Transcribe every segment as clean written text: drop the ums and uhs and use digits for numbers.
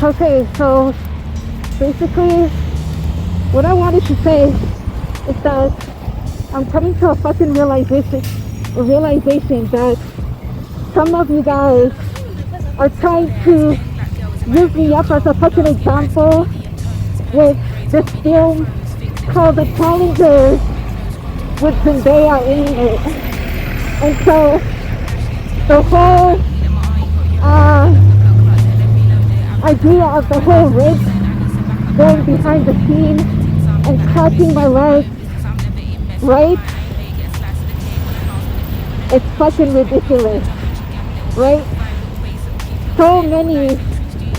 Okay, so basically, what I wanted to say is that I'm coming to a fucking realization that some of you guys are trying to use me up as a fucking example with this film called The Challengers with Zendaya in it. And so the whole idea of the whole rig going behind the scene and cracking my legs, right? It's fucking ridiculous, right? So many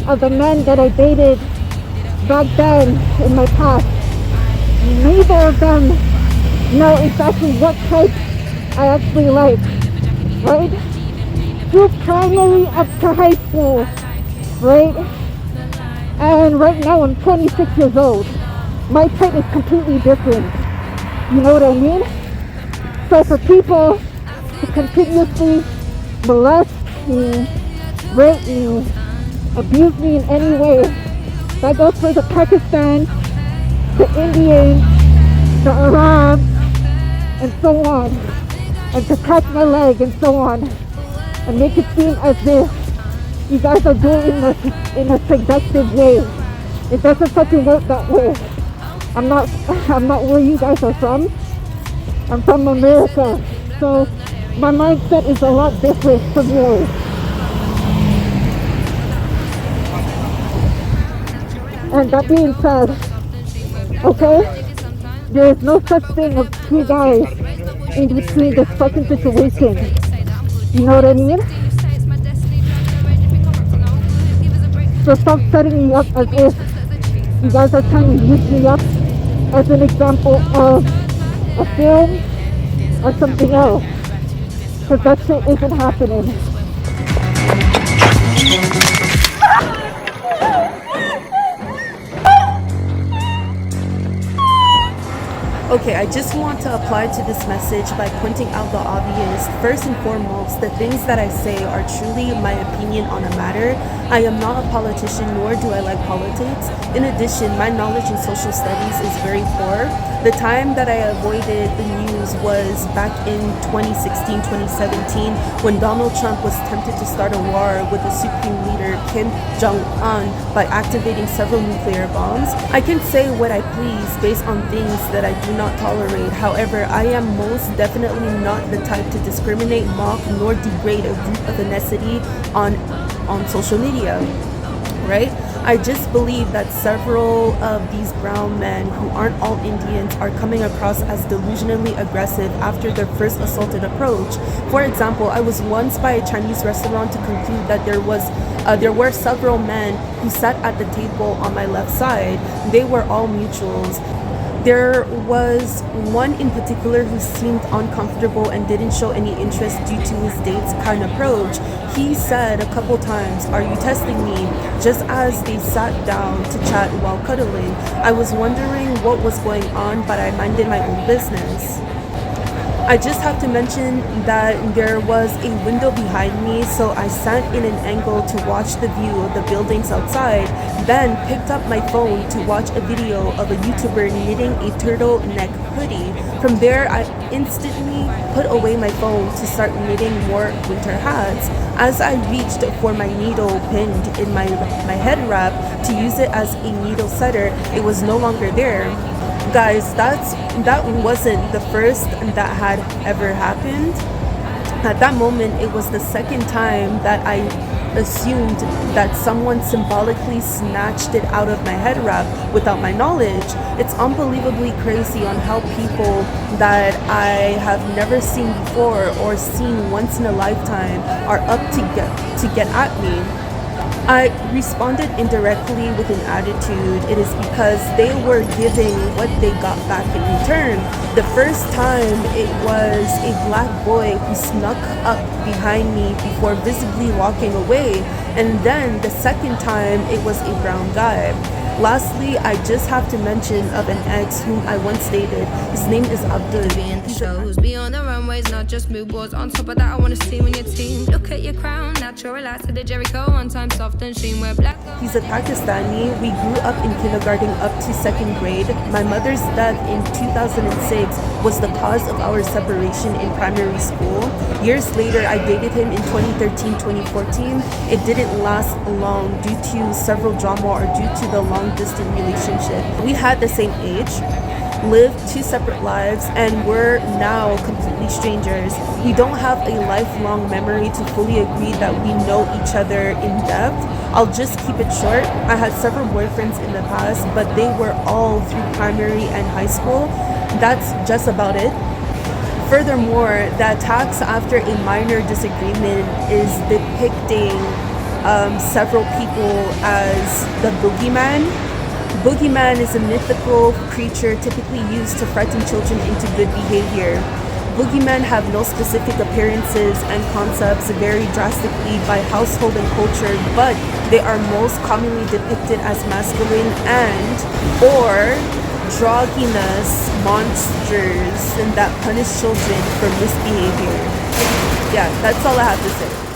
of the men that I dated back then in my past, neither of them know exactly what type I actually like, right? Through primary up to high school, right? And right now I'm 26 years old. My type is completely different. You know what I mean? So for people to continuously molest me, rape me, abuse me in any way, that goes for the Pakistan, the Indians, the Arabs, and so on. And to catch my leg and so on. And make it seem as if you guys are doing it in a seductive way. It doesn't fucking work that way. I'm not where you guys are from. I'm from America. So my mindset is a lot different from yours. And that being said, okay, there is no such thing as two guys in between this fucking situation. You know what I mean? So stop setting me up as if you guys are trying to use me up as an example of a film or something else. Because that shit isn't happening. Okay, I just want to apply to this message by pointing out the obvious. First and foremost, the things that I say are truly my opinion on a matter. I am not a politician, nor do I like politics. In addition, my knowledge in social studies is very poor. The time that I avoided the news was back in 2016, 2017, when Donald Trump was tempted to start a war with the Supreme Leader Kim Jong-un by activating several nuclear bombs. I can say what I please based on things that I do not tolerate. However, I am most definitely not the type to discriminate, mock, nor degrade a group of ethnicity on social media, right? I just believe that several of these brown men who aren't all Indians are coming across as delusionally aggressive after their first assaulted approach. For example, I was once by a Chinese restaurant to conclude that there were several men who sat at the table on my left side. They were all mutuals. There was one in particular who seemed uncomfortable and didn't show any interest due to his date's kind approach. He said a couple times, "Are you testing me?" just as they sat down to chat while cuddling. I was wondering what was going on, but I minded my own business. I just have to mention that there was a window behind me, so I sat in an angle to watch the view of the buildings outside, then picked up my phone to watch a video of a YouTuber knitting a turtleneck hoodie. From there, I instantly put away my phone to start knitting more winter hats. As I reached for my needle pinned in my head wrap to use it as a needle setter, it was no longer there. Guys, that wasn't the first that had ever happened. At that moment, it was the second time that I assumed that someone symbolically snatched it out of my head wrap without my knowledge. It's unbelievably crazy on how people that I have never seen before or seen once in a lifetime are up to get at me. I responded indirectly with an attitude. It is because they were giving what they got back in return. The first time it was a black boy who snuck up behind me before visibly walking away. And then the second time it was a brown guy. Lastly, I just have to mention of an ex whom I once dated. His name is Abdul. Being the shows, be on the runways, not just mood boards. On top of that, I wanna see when your team. Look at your crown, natural relax to the Jericho. One time soft and sheen, wear black. He's a Pakistani. We grew up in kindergarten up to second grade. My mother's death in 2006 was the cause of our separation in primary school. Years later, I dated him in 2013-2014. It didn't last long due to several drama or due to the long-distance relationship. We had the same age, lived two separate lives, and we're now completely strangers. We don't have a lifelong memory to fully agree that we know each other in depth. I'll just keep it short. I had several boyfriends in the past, but they were all through primary and high school. That's just about it. Furthermore, the attacks after a minor disagreement is depicting several people as the boogeyman. Boogeyman is a mythical creature typically used to frighten children into good behavior. Boogeymen have no specific appearances and concepts vary drastically by household and culture, but they are most commonly depicted as masculine and or androgynous monsters and that punish children for misbehavior. Yeah, that's all I have to say.